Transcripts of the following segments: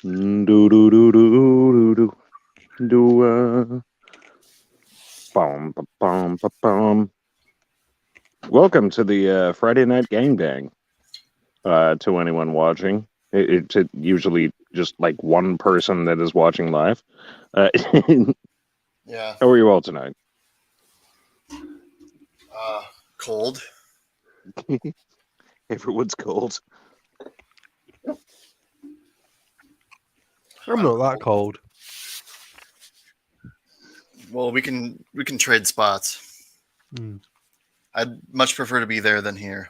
Do do do do do do bum ba bum ba bum. Welcome to the Friday Night Gangbang. To anyone watching, it's usually just like one person that is watching live. How Yeah. are you all tonight? Uh, Cold. Everyone's cold. I'm I'm not that cold. cold. Well, we can trade spots. Hmm. I'd much prefer to be there than here.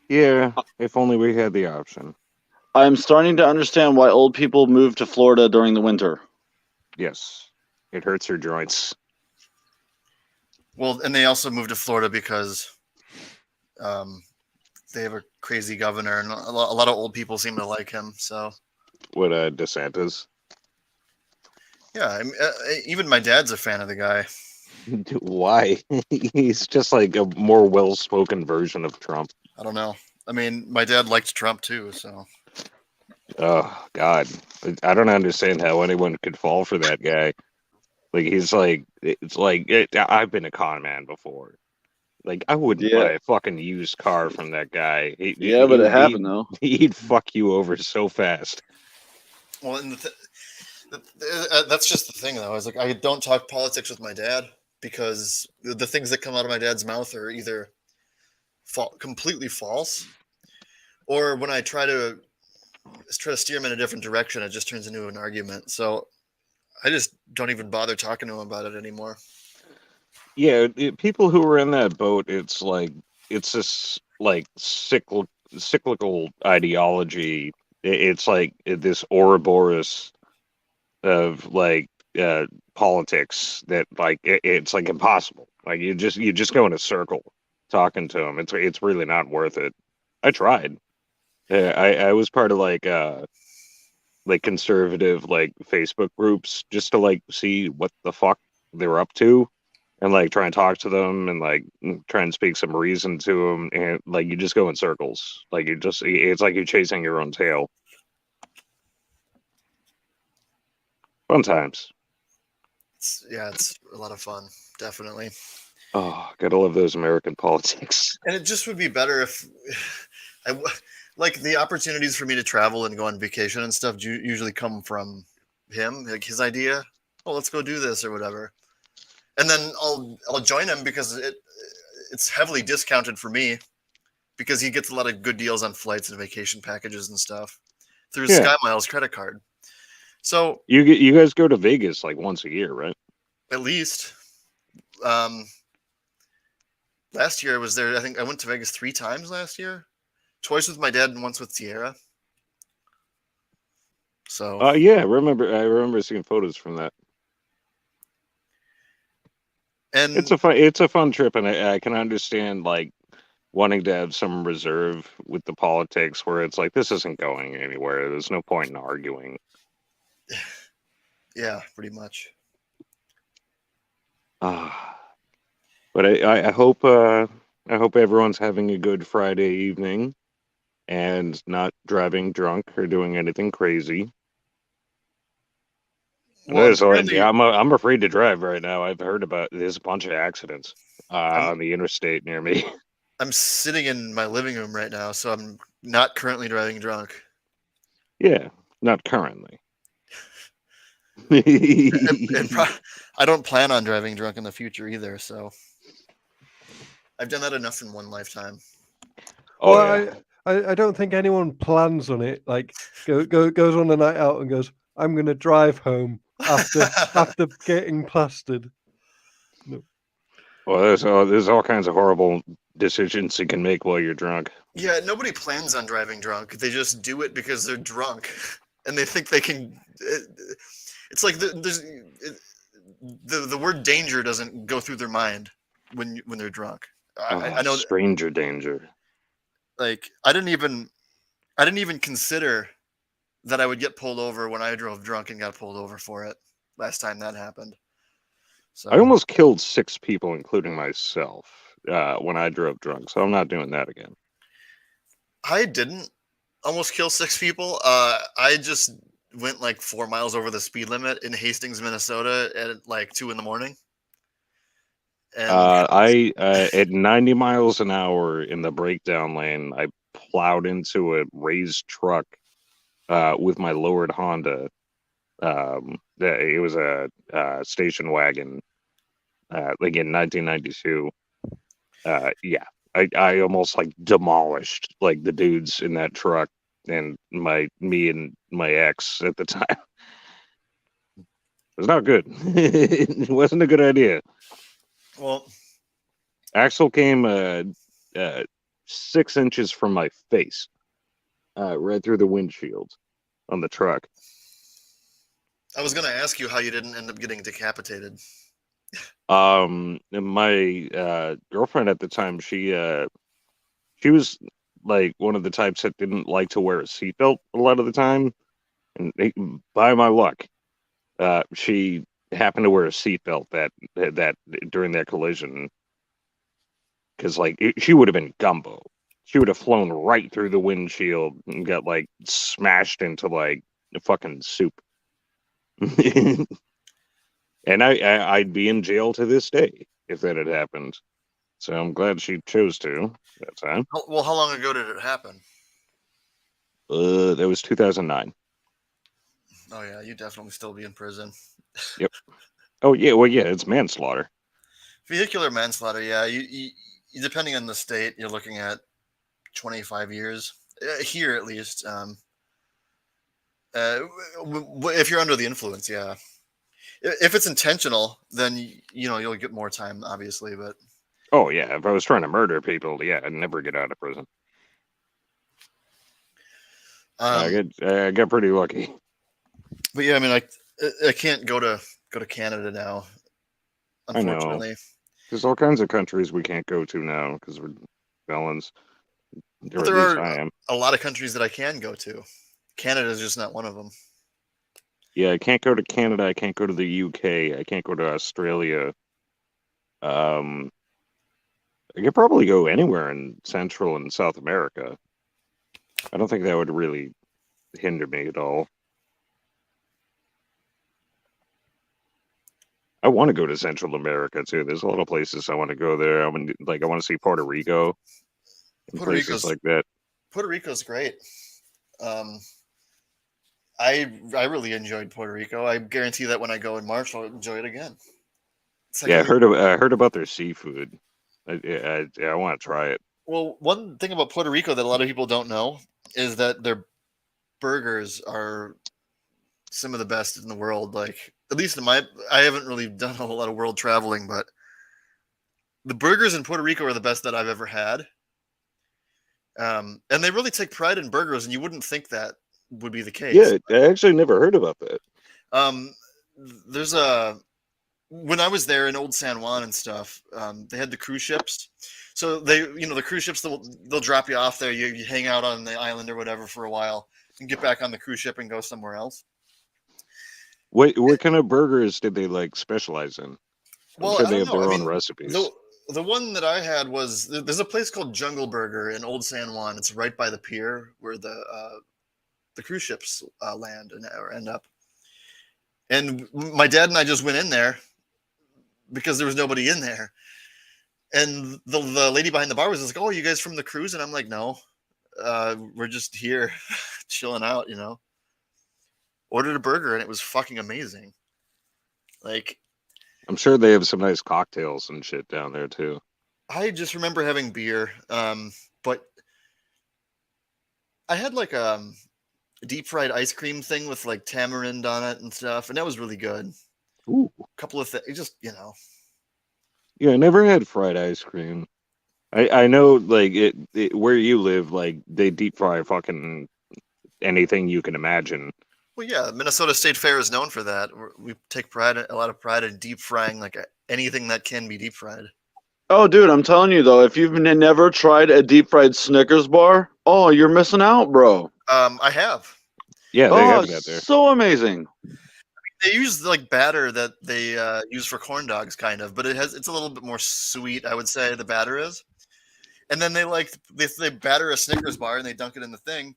Yeah, if only we had the option. I'm starting to understand why old people move to Florida during the winter. Yes, it hurts your joints. Well, and they also moved to Florida because um, they have a crazy governor, and a lot of old people seem to like him. So What DeSantis? yeah, even my dad's a fan of the guy. Why? He's just like a more well-spoken version of Trump. I don't know. I mean, my dad liked Trump too, so Oh God, I don't understand how anyone could fall for that guy. Like he's like, it's like I've been a con man before. Like I wouldn't Yeah, buy a fucking used car from that guy. yeah, but it happened though. He'd fuck you over so fast. well, and that's just the thing though. I was like, I don't talk politics with my dad because the things that come out of my dad's mouth are either completely false, or when I try to steer him in a different direction, it just turns into an argument. So I just don't even bother talking to him about it anymore. Yeah, people who are in that boat, it's like it's this like cyclical ideology. It's like this Ouroboros of like uh politics that like it's like impossible. Like you just go in a circle talking to them. It's really not worth it. I tried. I was part of like conservative like Facebook groups just to like see what the fuck they were up to and like try and talk to them and like try and speak some reason to them, and like you just go in circles. Like it's like you're chasing your own tail. Fun times. It's a lot of fun, definitely. Oh, gotta love those American politics. And it just would be better if like the opportunities for me to travel and go on vacation and stuff usually come from him, like his idea. Oh, let's go do this or whatever, and then I'll join him because it's heavily discounted for me because he gets a lot of good deals on flights and vacation packages and stuff through his Yeah, Sky Miles credit card. So you guys go to Vegas like once a year, right? at least um, last year I was there. I think I went to Vegas 3 times last year, twice with my dad and once with Sierra. So Yeah, I remember seeing photos from that. and It's a fun trip, and I can understand like wanting to have some reserve with the politics where it's like this isn't going anywhere. There's no point in arguing. yeah, pretty much. Ah, but I hope everyone's having a good Friday evening and not driving drunk or doing anything crazy. Well, I'm afraid to drive right now. I've heard about there's a bunch of accidents I'm on the interstate near me. I'm sitting in my living room right now, so I'm not currently driving drunk. Yeah, not currently. And I don't plan on driving drunk in the future either. So I've done that enough in one lifetime. Oh Well, yeah. I don't think anyone plans on it. Like goes on a night out and goes, I'm gonna drive home after getting plastered. No. Well, there's all kinds of horrible decisions you can make while you're drunk. Yeah, nobody plans on driving drunk. They just do it because they're drunk, and they think they can. It's like the word danger doesn't go through their mind when they're drunk. I know, Stranger danger. like I didn't even consider that I would get pulled over when I drove drunk and got pulled over for it last time that happened. So I almost killed 6 people, including myself, when I drove drunk. So I'm not doing that again. I didn't, almost kill 6 people. I just went like 4 miles over the speed limit in Hastings, Minnesota at like 2 in the morning. And I at 90 miles an hour in the breakdown lane, I plowed into a raised truck with my lowered Honda. It was a station wagon, like in 1992. Yeah, I almost like demolished like the dudes in that truck and me and my ex at the time. It was not good. It wasn't a good idea. well, Axle came 6 inches from my face, right through the windshield on the truck. I was gonna ask you how you didn't end up getting decapitated. My girlfriend at the time, she was like one of the types that didn't like to wear a seatbelt a lot of the time, and by my luck, she happened to wear a seatbelt that during that collision, because like she would have been gumbo. She would have flown right through the windshield and got like smashed into like fucking soup. And I'd be in jail to this day if that had happened. So I'm glad she chose to that time. Well, how long ago did it happen? That was 2009. Oh yeah, you definitely still be in prison. Oh yeah, well yeah, it's manslaughter. Vehicular manslaughter. Yeah, you depending on the state, you're looking at 25 years here at least. If you're under the influence, yeah. If it's intentional, then you'll get more time, obviously. But Oh yeah, if I was trying to murder people, yeah, I'd never get out of prison. I got pretty lucky. but yeah, I mean, I can't go to Canada now, I know. unfortunately. There's all kinds of countries we can't go to now because we're felons. But Or there at least are I am. a lot of countries that I can go to. Canada is just not one of them. Yeah, I can't go to Canada. I can't go to the UK. I can't go to Australia. I could probably go anywhere in Central and South America. I don't think that would really hinder me at all. I want to go to Central America too. There's a lot of places I want to go there. I want to see Puerto Rico and Puerto places Rico's like that. Puerto Rico's great. I really enjoyed Puerto Rico. I guarantee that when I go in March, I'll enjoy it again. It's like Yeah, I heard about their seafood. I want to try it. Well, one thing about Puerto Rico that a lot of people don't know is that their burgers are some of the best in the world. Like, at least I haven't really done a whole lot of world traveling, but the burgers in Puerto Rico are the best that I've ever had. And they really take pride in burgers, and you wouldn't think that would be the case. Yeah, I actually never heard about that. There's when I was there in Old San Juan and stuff, they had the cruise ships. So the cruise ships, they'll drop you off there. You hang out on the island or whatever for a while and get back on the cruise ship and go somewhere else. What kind of burgers did they like specialize in? I'm sure they have their own recipes. The one that I had was, there's a place called Jungle Burger in Old San Juan. It's right by the pier where the cruise ships land or end up. And my dad and I just went in there because there was nobody in there. And the lady behind the bar was like, "Oh, you guys from the cruise?" And I'm like, "No, we're just here chilling out, Ordered a burger and it was fucking amazing. Like, I'm sure they have some nice cocktails and shit down there too. I just remember having beer, but I had like a deep fried ice cream thing with like tamarind on it and stuff, and that was really good. Ooh. A couple of things, just Yeah, I never had fried ice cream. I know, like it where you live, like they deep fry fucking anything you can imagine. Well, yeah, Minnesota State Fair is known for that. We take a lot of pride in deep frying like anything that can be deep fried. Oh, dude, I'm telling you though, if you've never tried a deep fried Snickers bar, oh, you're missing out, bro. I have. Yeah, they have that there. So amazing. They use like batter that they use for corn dogs, kind of, but it's a little bit more sweet, I would say. The batter is, and then they batter a Snickers bar and they dunk it in the thing,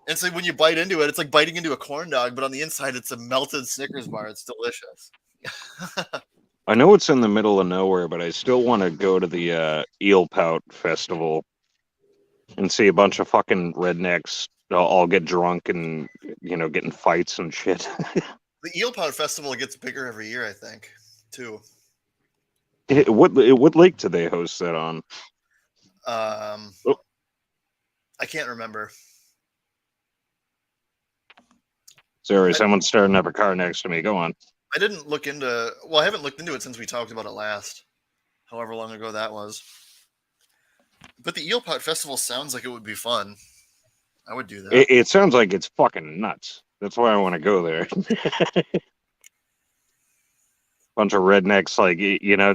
And so when you bite into it, it's like biting into a corn dog, but on the inside, it's a melted Snickers bar. It's delicious. I know it's in the middle of nowhere, but I still want to go to the Eel Pout Festival and see a bunch of fucking rednecks all get drunk and get in fights and shit. The Eel Pout Festival gets bigger every year, I think, too. What lake do they host that on? I can't remember. Sorry, someone's starting up a car next to me. Go on. I didn't look into. Well, I haven't looked into it since we talked about it last. However long ago that was. But the Eel Pout Festival sounds like it would be fun. I would do that. It sounds like it's fucking nuts. That's why I want to go there. Bunch of rednecks, like,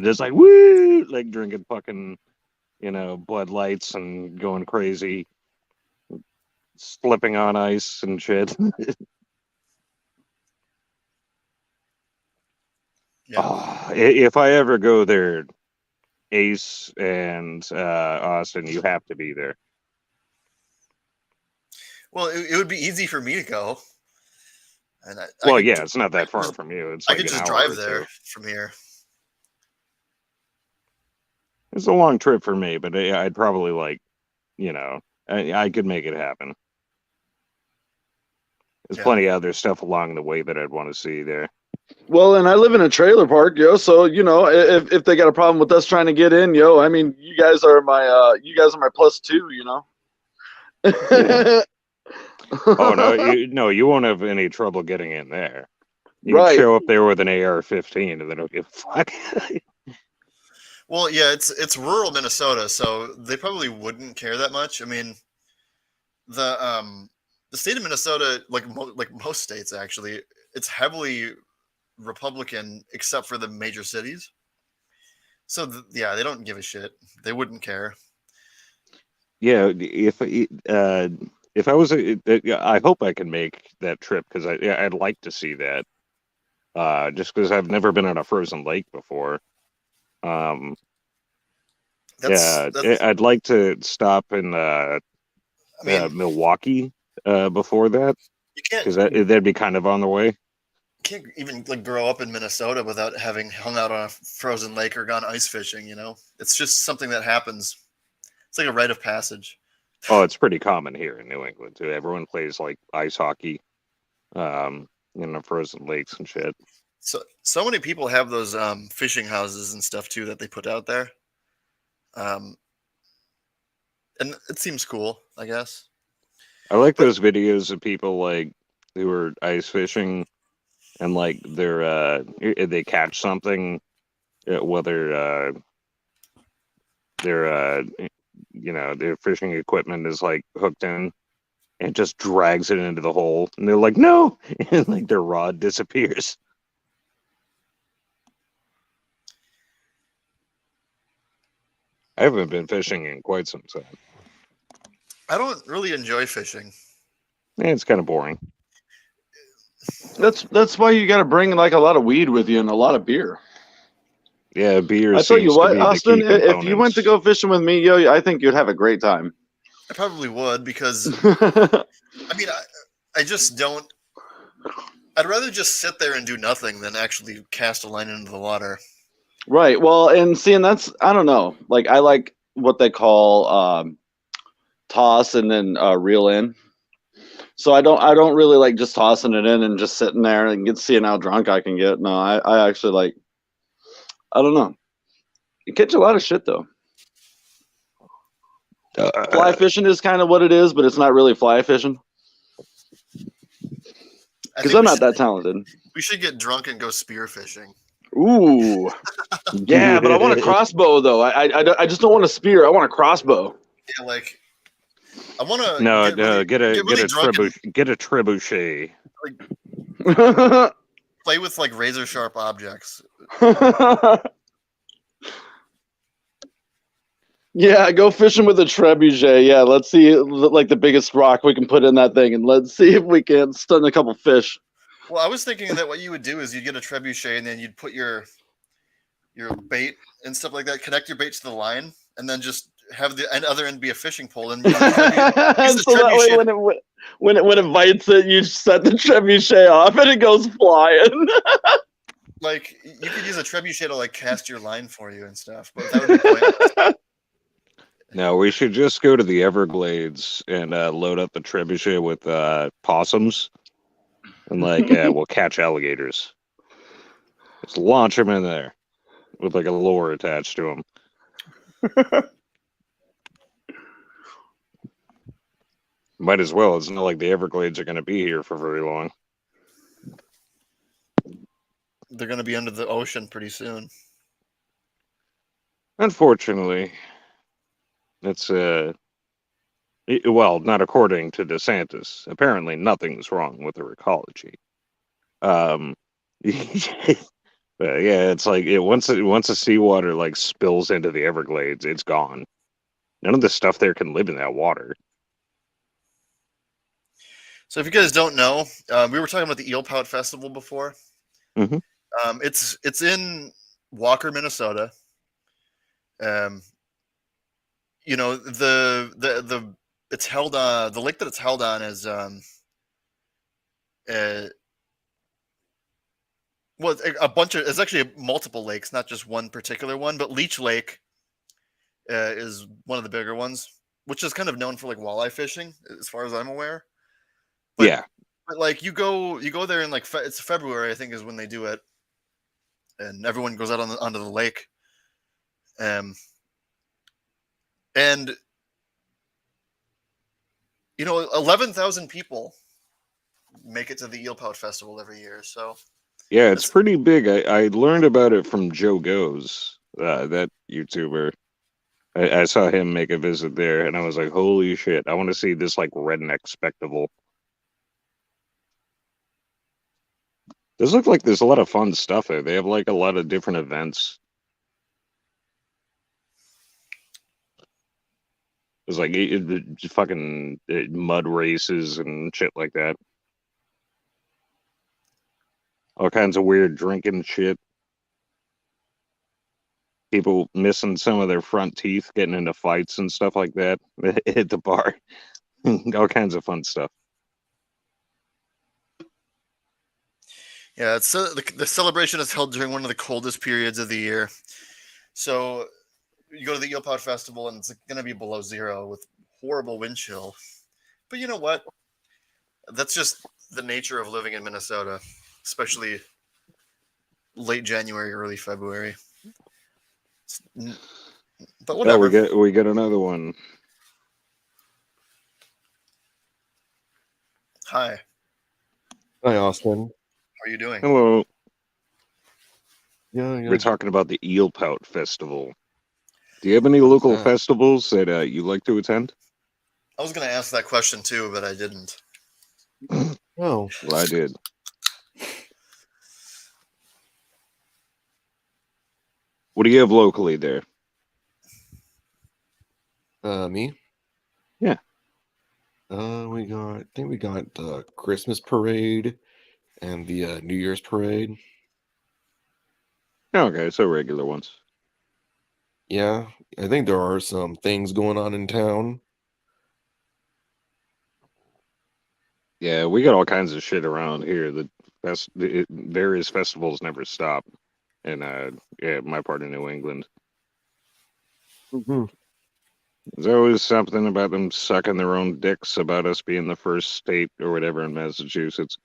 just like, woo, like drinking fucking, Bud Lights and going crazy, slipping on ice and shit. Yeah. Oh, if I ever go there, Ace and Austin, you have to be there. Well, it would be easy for me to go. And it's not that far from you. It's I like could an just hour drive or there two. from here. It's a long trip for me, but I'd probably I could make it happen. There's plenty of other stuff along the way that I'd want to see there. Well, and I live in a trailer park, yo. So if they got a problem with us trying to get in, yo, I mean, you guys are my +2, Oh no, you won't have any trouble getting in there. You Right. can show up there with an AR-15 and they don't give a fuck. Well, yeah, it's rural Minnesota, so they probably wouldn't care that much. I mean, the state of Minnesota, like most states, actually, it's heavily Republican except for the major cities. So they don't give a shit. They wouldn't care. Yeah, if I was, I hope I can make that trip because I'd like to see that. Just because I've never been on a frozen lake before. I'd like to stop in Milwaukee before that You can't because that'd be kind of on the way. can't even grow up in Minnesota without having hung out on a frozen lake or gone ice fishing. It's just something that happens. It's like a rite of passage. Oh, it's pretty common here in New England too. Everyone plays like ice hockey, frozen lakes and shit. So many people have those fishing houses and stuff too that they put out there, and it seems cool, I guess. I like those videos of people like who are ice fishing and like they catch something, whether their fishing equipment is like hooked in and just drags it into the hole, and they're like, no, and like their rod disappears. I haven't been fishing in quite some time. I don't really enjoy fishing. It's kind of boring. That's why you got to bring like a lot of weed with you and a lot of beer. Yeah, beer. I tell you seems to what, be the Austin, key if you went to components. go fishing with me, yo, I think you'd have a great time. I probably would because Right. I mean I just don't. I'd rather just sit there and do nothing than actually cast a line into the water. Well, and seeing that's I don't know. Like I like what they call toss and then reel in. So I don't really like just tossing it in and just sitting there and seeing how drunk I can get. No, I actually like. I don't know. You catch a lot of shit though. Fly fishing is kind of what it is, but it's not really fly fishing because I'm not that talented. We should get drunk and go spear fishing. Ooh, yeah, but I want a crossbow though. I just don't want a spear. I want a crossbow. Yeah, like I want to. Get a drunk and get a trebuchet. play with like razor sharp objects. Yeah, go fishing with a trebuchet. Yeah, let's see like the biggest rock we can put in that thing, and let's see if we can stun a couple fish. Well, I was thinking that what you would do is you'd get a trebuchet and then you'd put your bait and stuff like that, connect your bait to the line, and then just have the other end be a fishing pole, and use the So that way, trebuchet. when it bites it, you set the trebuchet off and it goes flying. Like you could use a trebuchet to like cast your line for you and stuff, but that would be pointless. No, we should just go to the Everglades and load up the trebuchet with possums, and we'll catch alligators. Just launch them in there with like a lure attached to them. Might as well. It's not like the Everglades are going to be here for very long. They're going to be under the ocean pretty soon. Unfortunately, it's well, not according to DeSantis. Apparently, nothing's wrong with their ecology. But yeah, it's like once the seawater like spills into the Everglades, it's gone. None of the stuff there can live in that water. So if you guys don't know, we were talking about the Eel Pout Festival before. Mhm. It's in Walker, Minnesota. You know, it's held on the lake that it's held on is well, a bunch of, it's actually multiple lakes, not just one particular one, but Leech Lake is one of the bigger ones, which is kind of known for like walleye fishing, as far as I'm aware. But, Yeah. but like you go there in like it's February, I think, is when they do it, and everyone goes out onto the lake. And you know, 11,000 people make it to the Eel Pout Festival every year. So Yeah, it's pretty big. I learned about it from Joe Goes, that YouTuber. I saw him make a visit there, and I was like, holy shit, I want to see this like redneck spectacle. Does look like there's a lot of fun stuff there. They have like a lot of different events. There's like fucking mud races and shit like that. All kinds of weird drinking shit. People missing some of their front teeth, getting into fights and stuff like that at the bar. All kinds of fun stuff. yeah, it's the celebration is held during one of the coldest periods of the year. So you go to the Eel Pout Festival and it's going to be below zero with horrible wind chill. But you know what? That's just the nature of living in Minnesota, especially late January, early February. But whatever. We get another one. Hi. Hi, Austin. How are you doing? Hello. Yeah. We're talking about the Eel Pout Festival. Do you have any local festivals that you like to attend? I was going to ask that question too, but I didn't. Oh, Well, I did. What do you have locally there? me? Yeah. I think we got the Christmas parade and the New Year's parade. Okay, so regular ones. Yeah, I think there are some things going on in town. Yeah, we got all kinds of shit around here. The various festivals never stop in my part of New England. Mm-hmm. There's always something about them sucking their own dicks about us being the first state or whatever in Massachusetts.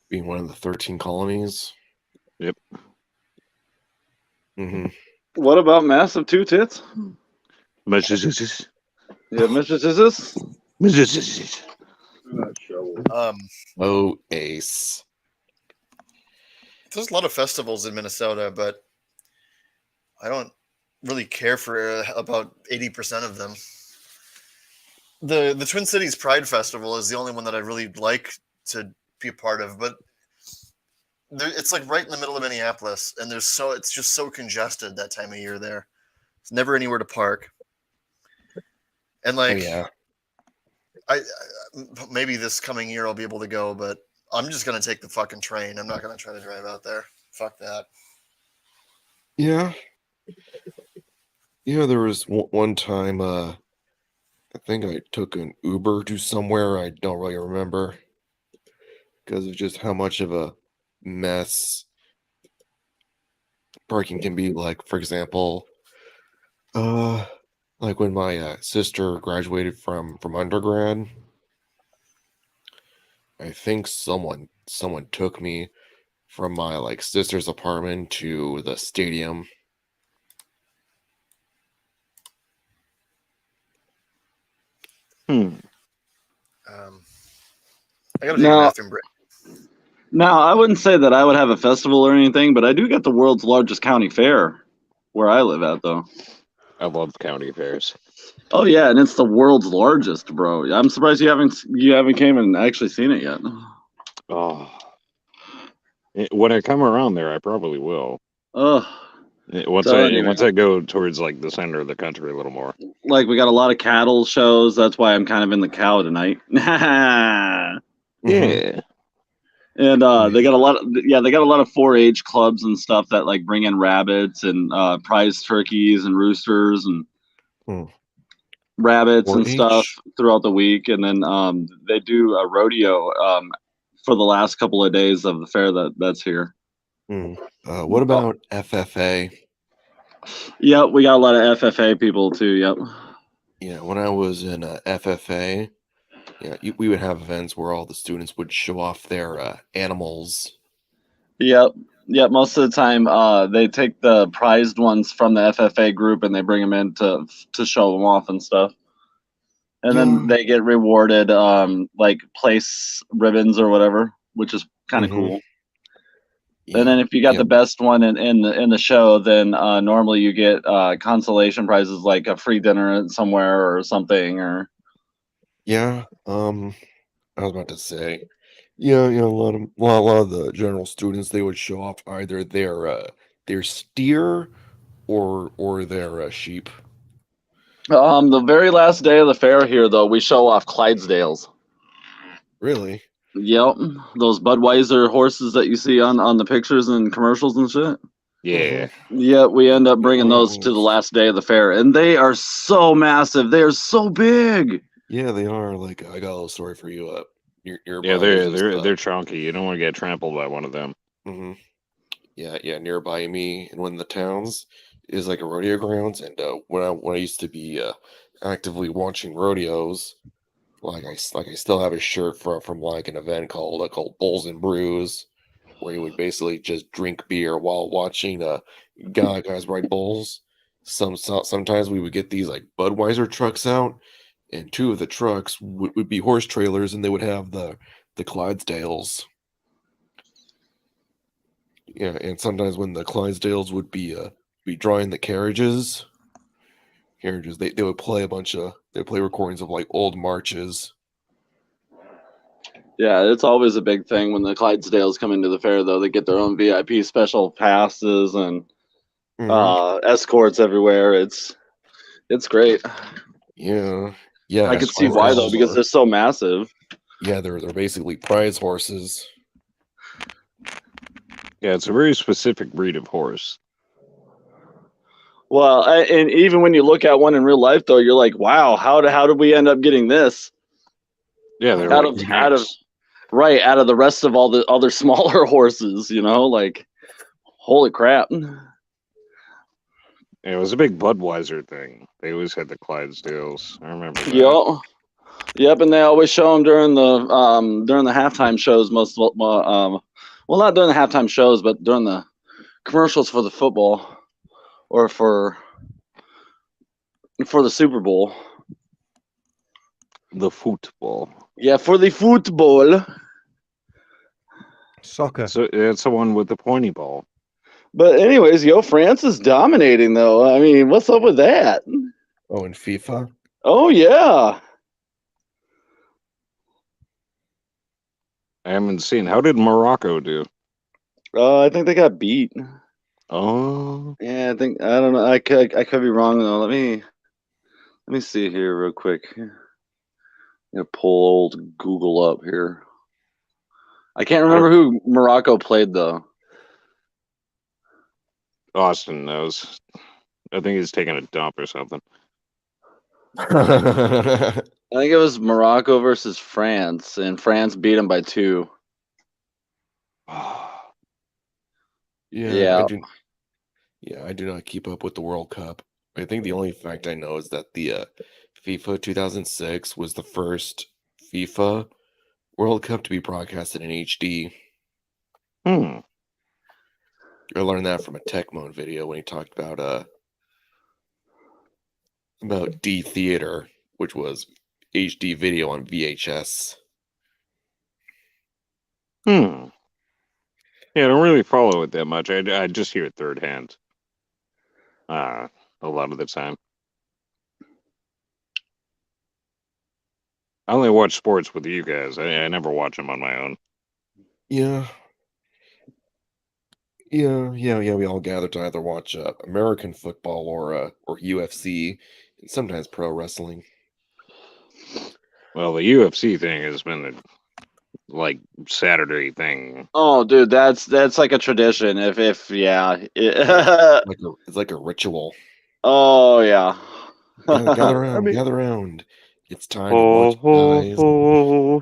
Being one of the 13 colonies. Yep. Mm-hmm. What about massive two tits? Massachusetts. Yeah, Massachusetts. Massachusetts. Oh, ace. There's a lot of festivals in Minnesota, but I don't really care for about 80% of them. The Twin Cities Pride Festival is the only one that I really like to be a part of, but it's like right in the middle of Minneapolis, and it's just so congested that time of year there. It's never anywhere to park. And like, Oh, yeah. I maybe this coming year I'll be able to go, but I'm just gonna take the fucking train. I'm not gonna try to drive out there. Fuck that. Yeah. Yeah, there was one time. I think I took an Uber to somewhere. I don't really remember because of just how much of a mess parking can be. Like, for example, uh, like when my sister graduated from undergrad, I think someone took me from my like sister's apartment to the stadium. Hmm. I gotta take a Now, bathroom break. now I wouldn't say that I would have a festival or anything, but I do get the world's largest county fair where I live at, though. I love county fairs. Oh yeah, and it's the world's largest, bro. I'm surprised you haven't came and actually seen it yet. Oh, when I come around there, I probably will. Oh, Once telling I you, once man. I go towards like the center of the country a little more. Like we got a lot of cattle shows. That's why I'm kind of in the cow tonight. And Yeah. they got a lot they got a lot of 4-H clubs and stuff that like bring in rabbits and prize turkeys and roosters and Hmm. rabbits and 4-H? stuff throughout the week, and then they do a rodeo for the last couple of days of the fair that's here. What about FFA? Yep, we got a lot of FFA people too. Yep. Yeah, when I was in FFA, yeah, we would have events where all the students would show off their animals. Yep. Yep. Most of the time, they take the prized ones from the FFA group and they bring them in to show them off and stuff. And then Yeah. they get rewarded like place ribbons or whatever, which is kind of Mhm. cool. Yeah, And then if you got yeah, the best one in the show, then normally you get consolation prizes like a free dinner somewhere or something. Or yeah. I was about to say, yeah, a lot of the general students they would show off either their steer or their sheep. the very last day of the fair here, though, we show off Clydesdales. Really? Yep, those Budweiser horses that you see on the pictures and commercials and shit. Yeah. Yeah, we end up bringing those to the Those- last day of the fair, and they are so massive. They are so big. Yeah, they are. Like I got a little story for you. Nearby, Yeah, there's this, they're chunky. You don't want to get trampled by one of them. mhm. Yeah, nearby me in one of the towns is like a rodeo grounds, and when I used to be actively watching rodeos, I still have a shirt from like an event called Bulls and Brews, where you would basically just drink beer while watching guys ride bulls. Sometimes we would get these like Budweiser trucks out, and two of the trucks would be horse trailers, and they would have the Clydesdales. Yeah, and sometimes when the Clydesdales would be drawing the carriages, they would play they play recordings of like old marches. Yeah, it's always a big thing when the Clydesdales come into the fair, though. They get their own VIP special passes and Mhm. escorts everywhere. It's great. Yeah, yeah. I could see why though, Clydesdales because are they're so massive. yeah they're basically prize horses. Yeah, it's a very specific breed of horse. Well, and even when you look at one in real life, though, you're like, wow, how did we end up getting this? Yeah, they're Out like of tanks. right out of the rest of all the other smaller horses, like, holy crap. It was a big Budweiser thing. They always had the Clydesdales. I remember that. Yep, and they always show them during the halftime shows. Well, not during the halftime shows, but during the commercials for the football or for the Super Bowl. The football. Yeah, for the football. Soccer. So it's the one with the pointy ball. But anyways, France is dominating though. I mean, what's up with that? Oh, in FIFA. Oh yeah. I haven't seen. How did Morocco do? I think they got beat. Oh, Yeah, I don't know. I could be wrong though. Let me see here real quick. I'm gonna pull old Google up here. I can't remember who Morocco played though. Austin knows. I think he's taking a dump or something. I think it was Morocco versus France, and France beat them by 2. Yeah. I do not keep up with the World Cup. I think the only fact I know is that the FIFA 2006 was the first FIFA World Cup to be broadcasted in HD. Hmm. I learned that from a Tech Mode video when he talked about D Theater, which was HD video on VHS. Hmm. Yeah, I don't really follow it that much. I just hear it third hand. A lot of the time. I only watch sports with you guys. I never watch them on my own. Yeah. We all gather to either watch American football or UFC, and sometimes pro wrestling. Well, the UFC thing has been a like Saturday thing. Oh, dude, that's like a tradition. If yeah. It's like a ritual. Oh yeah. Gather around, I mean- gather around. It's time to watch guys.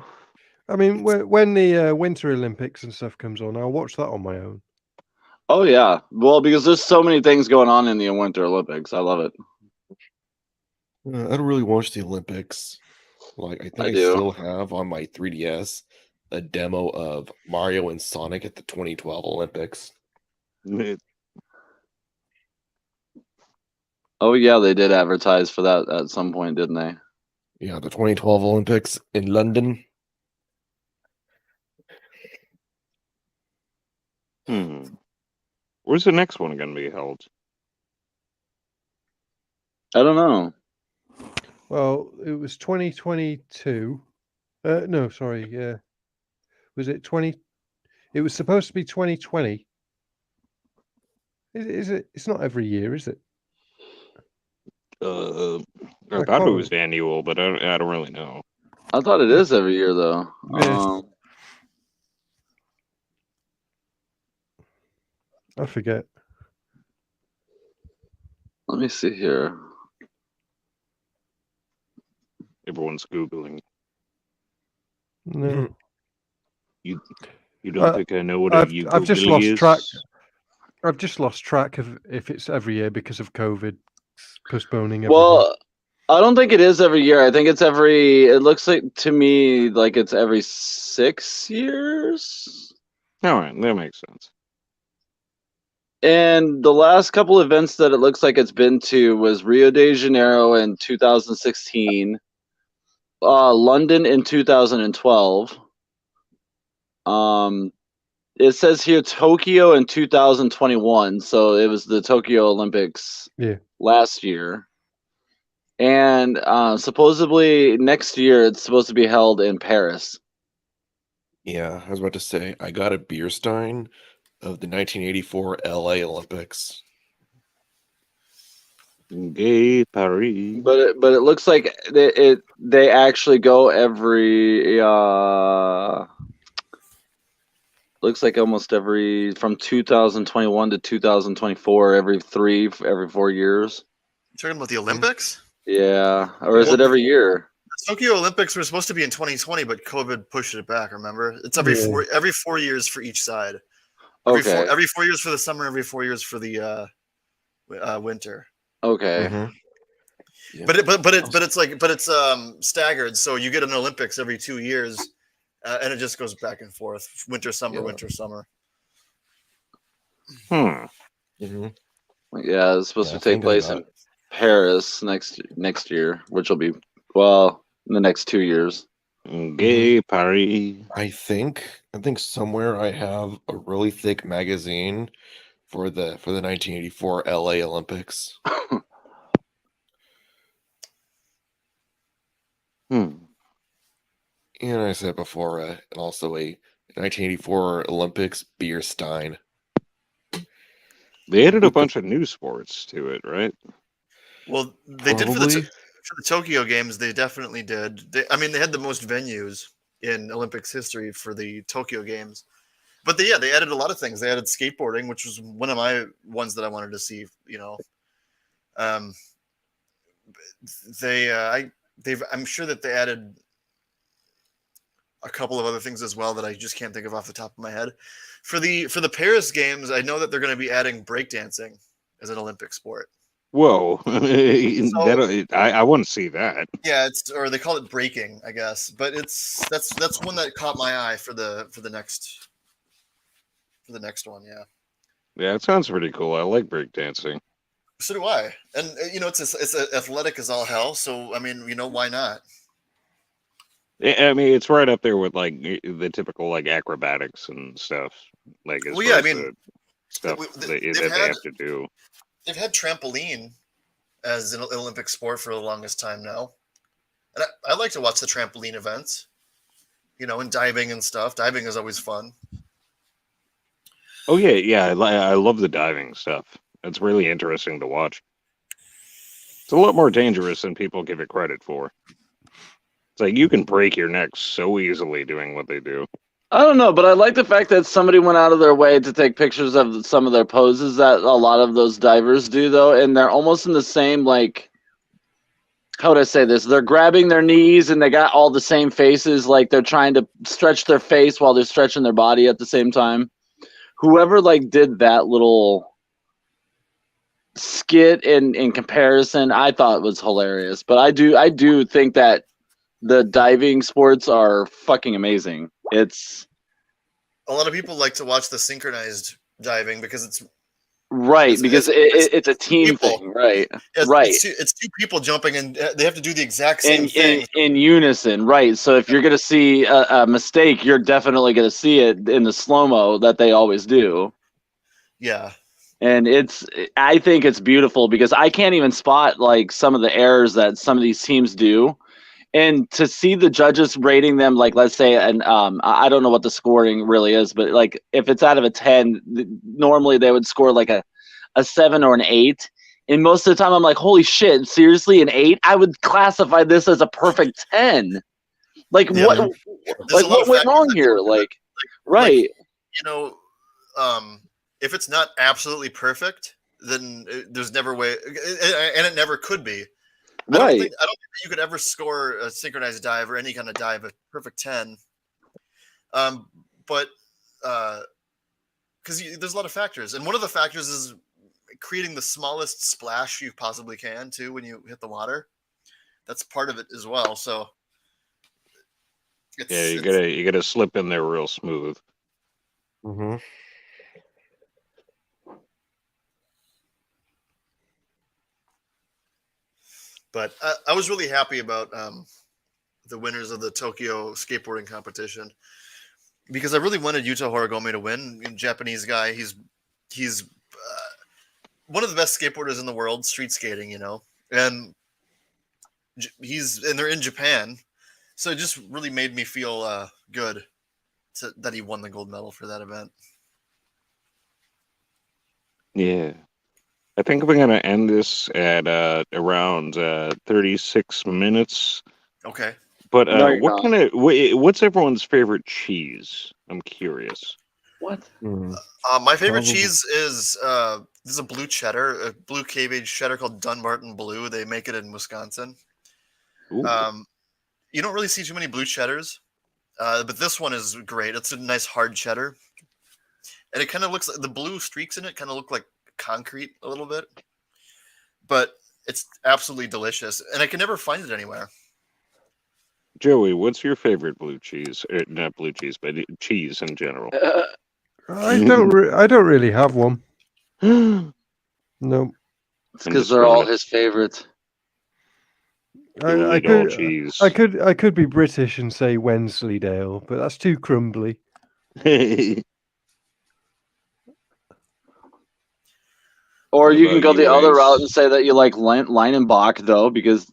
I mean, when the Winter Olympics and stuff comes on, I'll watch that on my own. Oh yeah. Well, because there's so many things going on in the Winter Olympics. I love it. I don't really watch the Olympics. Like, I think I I do. still have on my 3DS a demo of Mario and Sonic at the 2012 Olympics. Oh yeah, they did advertise for that at some point, didn't they? Yeah, the 2012 Olympics in London. Where's the next one going to be held? I don't know. Well, it was 2022. No, sorry. Yeah, was it 20? It was supposed to be 2020. Is it? It's not every year, is it? I I thought it can't was annual, but I don't really know. I thought it is every year though. Yeah. I forget. Let me see here. Everyone's Googling. No, You don't think I know what a I've just Googly lost is? track. I've just lost track of if it's every year because of COVID postponing everything. Well, I don't think it is every year. I think it's every. It looks like to me like it's every 6 years. All right, that makes sense. And the last couple events that it looks like it's been to was Rio de Janeiro in 2016, London in 2012. It says here Tokyo in 2021, so it was the Tokyo Olympics last year. And supposedly next year it's supposed to be held in Paris. Yeah, I was about to say, I got a beer stein of the 1984 LA Olympics. Gay Paris. But it looks like they actually go every looks like almost every from 2021 to 2024 every 4 years. You talking about the Olympics? Yeah, or is it every year? The Tokyo Olympics were supposed to be in 2020, but COVID pushed it back. Remember, it's every 4 years for each side. Every 4 years for the summer, every 4 years for the winter. Okay. Mm-hmm. Yeah. But it's staggered. So you get an Olympics every 2 years, and it just goes back and forth. Winter, summer, winter, summer. Mm-hmm. Yeah, it's supposed to take place in Paris next year, which will be in the next 2 years. Gay Paris. I think somewhere I have a really thick magazine for the 1984 LA Olympics. And I said before, and also a 1984 Olympics beer stein. They added a bunch of new sports to it, right? Well, they did for the Tokyo Games. They definitely did. They had the most venues in Olympics history for the Tokyo Games. But they added a lot of things. They added skateboarding, which was one of my ones that I wanted to see. Um, I'm sure that they added a couple of other things as well that I just can't think of off the top of my head. For the Paris Games, I know that they're going to be adding breakdancing as an Olympic sport. Whoa, I want to see that. Yeah, or they call it breaking, I guess. But that's one that caught my eye for the next one. Yeah. Yeah, it sounds pretty cool. I like breakdancing. So do I. And it's athletic as all hell. So I mean, why not? I mean, it's right up there with like the typical like acrobatics and stuff. Like, as Well, yeah, far I as mean, the stuff they've that they have to do. They've had trampoline as an Olympic sport for the longest time now, and I like to watch the trampoline events. And diving and stuff. Diving is always fun. Oh yeah. I love the diving stuff. It's really interesting to watch. It's a lot more dangerous than people give it credit for. It's like you can break your neck so easily doing what they do. I don't know, but I like the fact that somebody went out of their way to take pictures of some of their poses that a lot of those divers do, though, and they're almost in the same, like, how would I say this? They're grabbing their knees and they got all the same faces, like they're trying to stretch their face while they're stretching their body at the same time. Whoever, like, did that little skit in comparison, I thought was hilarious. But I do think that the diving sports are fucking amazing. It's a lot of people like to watch the synchronized diving because it's right, because it's a team people. thing, right? Right. It's two people jumping and they have to do the exact same thing in unison, right? So if you're gonna see a mistake, you're definitely gonna see it in the slow-mo that they always do. Yeah. And I think it's beautiful because I can't even spot like some of the errors that some of these teams do. And to see the judges rating them, like, let's say, and I don't know what the scoring really is, but like if it's out of a 10, normally they would score like a 7 or an 8. And most of the time I'm like, holy shit, seriously, an 8? I would classify this as a perfect 10. Like, yeah, what went wrong here? Like, right. If it's not absolutely perfect, then there's never way, and it never could be. I don't think that you could ever score a synchronized dive or any kind of dive a perfect 10. But because there's a lot of factors, and one of the factors is creating the smallest splash you possibly can too when you hit the water. That's part of it as well. So you gotta slip in there real smooth. Mm-hmm. But I was really happy about the winners of the Tokyo skateboarding competition because I really wanted Yuta Horigome to win. Japanese guy, he's one of the best skateboarders in the world, street skating, and they're in Japan, so it just really made me feel good that he won the gold medal for that event. Yeah. I think we're going to end this at around 36 minutes. Okay. But No, what's everyone's favorite cheese? I'm curious. What? My favorite cheese is there's a blue cheddar, a blue cave-aged cheddar called Dunbarton Blue. They make it in Wisconsin. Ooh. You don't really see too many blue cheddars, but this one is great. It's a nice hard cheddar, and it kind of looks like the blue streaks in it kind of look like concrete a little bit, but it's absolutely delicious, and I can never find it anywhere. Joey, what's your favorite blue cheese? Not blue cheese, but cheese in general. I don't really have one. No. It's because they're all his favorites. I cheese. could be British and say Wensleydale, but that's too crumbly. Or you can go the other route and say that you like Leinenbach, though, because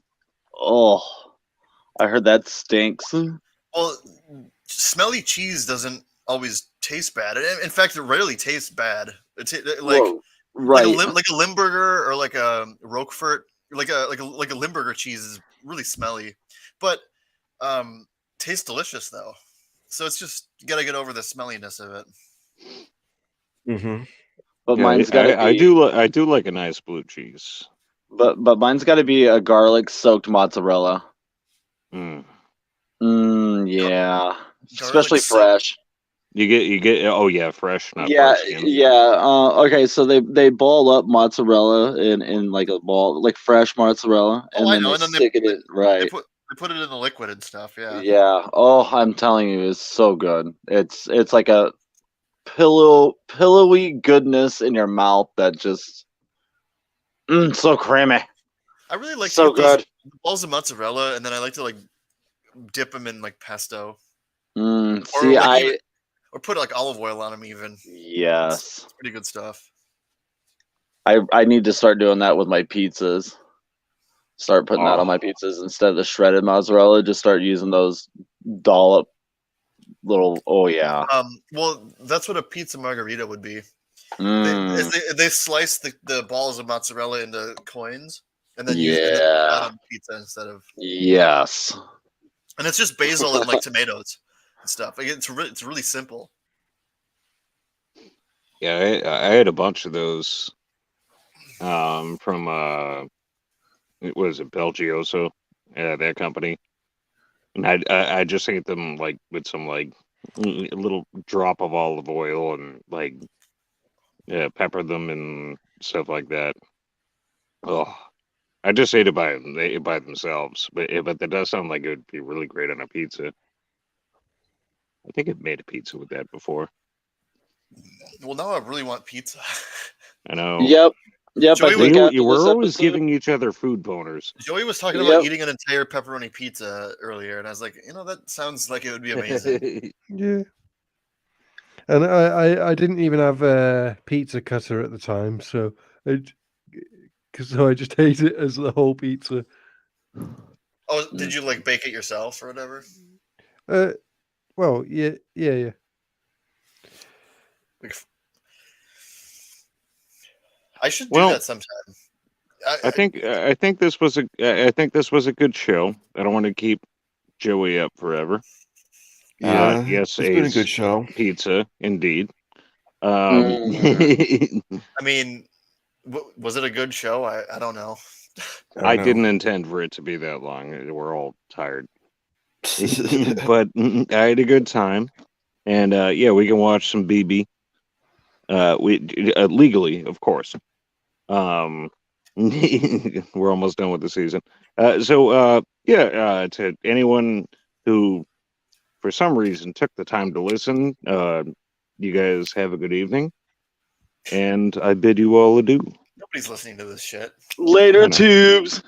I heard that stinks. Well, smelly cheese doesn't always taste bad. In fact, it rarely tastes bad. It's right, like a Limburger or like a Roquefort, like a Limburger cheese is really smelly, but tastes delicious though. So it's just you gotta get over the smelliness of it. Mm-hmm. But mine's got. I do like a nice blue cheese. but mine's got to be a garlic soaked mozzarella. Mm. Yeah, especially soaked- fresh. You get. Oh yeah, fresh, not Yeah, Parskin. yeah. Okay, so they ball up mozzarella in like a ball, like fresh mozzarella, Oh, and I then know, they and then stick it in. they Right. put it in the liquid and stuff. Yeah. Yeah. Oh, I'm telling you, it's so good. It's like a pillowy goodness in your mouth that just so creamy, I really like so to get those good. balls of mozzarella, and then I like to like dip them in like pesto, See, like even, or put like olive oil on them. Even yes, it's pretty good stuff. I need to start doing that with my pizzas. Start putting that on my pizzas instead of the shredded mozzarella. Just start using those dollop little. Oh yeah. Well, that's what a pizza margarita would be. Mm, They slice the balls of mozzarella into coins, and then use it put yeah. that on the pizza instead of. Yes. And it's just basil and like tomatoes and stuff. Like it's really simple. Yeah, I had a bunch of those. From it was it Belgioso, that company, and I just ate them like with some like a little drop of olive oil and like pepper them and stuff like that. Oh, I just ate it by themselves, but that does sound like it would be really great on a pizza. I think I've made a pizza with that before. Well, now I really want pizza. I know. Yep. Yep. Joey, I think after We're this always episode, giving each other food boners. Joey was talking Yep. about eating an entire pepperoni pizza earlier, and I was like, that sounds like it would be amazing. Yeah. And I didn't even have a pizza cutter at the time, so I just ate it as the whole pizza. Oh, did you like bake it yourself or whatever? Well, yeah. Like, I should do Well, that sometime. I think this was a good show. I don't want to keep Joey up forever. Yeah, Yes, it's been a A's good show. pizza, indeed. I mean, was it a good show? I don't know. I didn't intend for it to be that long. We're all tired, but I had a good time, and yeah, we can watch some BB. We legally, of course. We're almost done with the season. Yeah, to anyone who, for some reason, took the time to listen, you guys have a good evening, and I bid you all adieu. Nobody's listening to this shit. later tubes.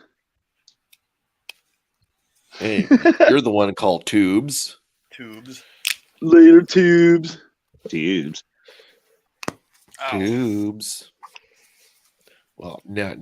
Hey, you're the one called Tubes. Tubes. Later tubes. Tubes. Ow. Tubes. Well, now